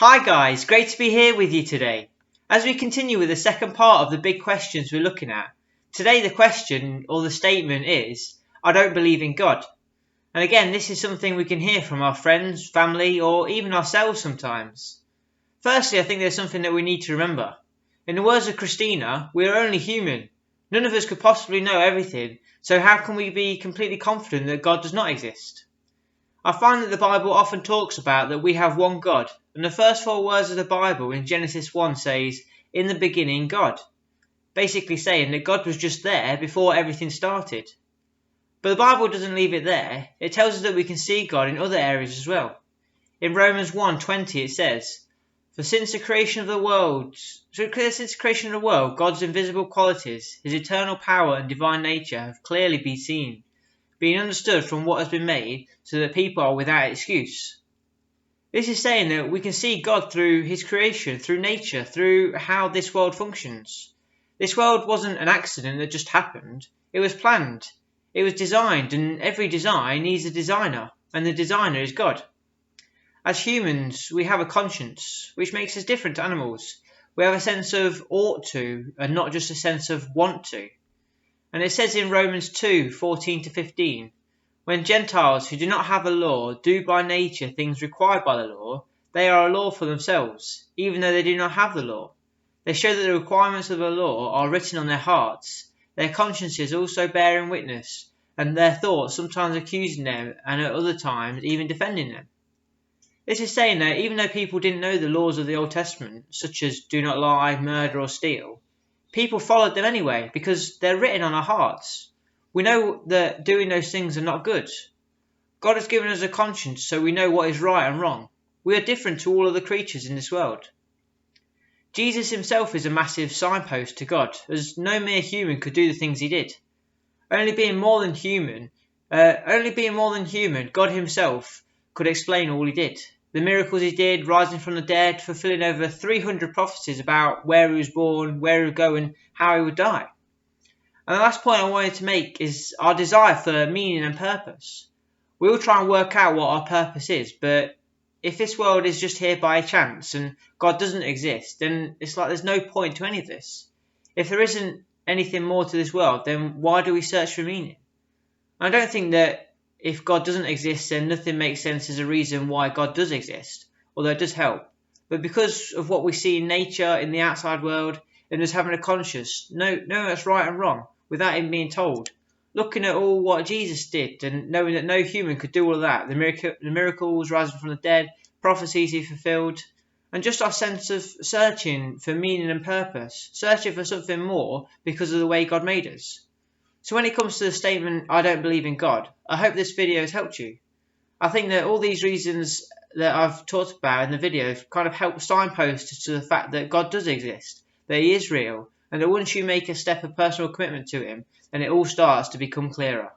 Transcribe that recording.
Hi guys, great to be here with you today. As we continue with the second part of the big questions we're looking at, today the question or the statement is, I don't believe in God. And again, this is something we can hear from our friends, family, or even ourselves sometimes. Firstly, I think there's something that we need to remember. In the words of Christina, we are only human. None of us could possibly know everything, so how can we be completely confident that God does not exist? I find that the Bible often talks about that we have one God, and the first 4 words of the Bible in Genesis 1 says, "In the beginning God," basically saying that God was just there before everything started. But the Bible doesn't leave it there. It tells us that we can see God in other areas as well. In Romans 1:20 it says, "For since the creation of the world, God's invisible qualities, his eternal power and divine nature have clearly been seen, being understood from what has been made, so that people are without excuse." This is saying that we can see God through his creation, through nature, through how this world functions. This world wasn't an accident that just happened. It was planned. It was designed, and every design needs a designer, and the designer is God. As humans, we have a conscience, which makes us different to animals. We have a sense of ought to, and not just a sense of want to. And it says in Romans 2:14-15, "When Gentiles who do not have a law do by nature things required by the law, they are a law for themselves, even though they do not have the law. They show that the requirements of the law are written on their hearts, their consciences also bearing witness, and their thoughts sometimes accusing them, and at other times even defending them." This is saying that even though people didn't know the laws of the Old Testament, such as do not lie, murder or steal, people followed them anyway because they're written on our hearts. We know that doing those things are not good. God has given us a conscience so we know what is right and wrong. We are different to all other creatures in this world. Jesus himself is a massive signpost to God, as no mere human could do the things he did. Only being more than human, God himself could explain all he did. The miracles he did, rising from the dead, fulfilling over 300 prophecies about where he was born, where he would go and how he would die. And the last point I wanted to make is our desire for meaning and purpose. We all try and work out what our purpose is, but if this world is just here by chance and God doesn't exist, then it's like there's no point to any of this. If there isn't anything more to this world, then why do we search for meaning? I don't think that if God doesn't exist, then nothing makes sense as a reason why God does exist, although it does help. But because of what we see in nature, in the outside world, and us having a conscience, knowing that's right and wrong, without him being told, looking at all what Jesus did and knowing that no human could do all of that, the miracles, rising from the dead, prophecies he fulfilled, and just our sense of searching for meaning and purpose, searching for something more because of the way God made us. So when it comes to the statement, I don't believe in God, I hope this video has helped you. I think that all these reasons that I've talked about in the video kind of help signpost to the fact that God does exist, that he is real, and that once you make a step of personal commitment to him, then it all starts to become clearer.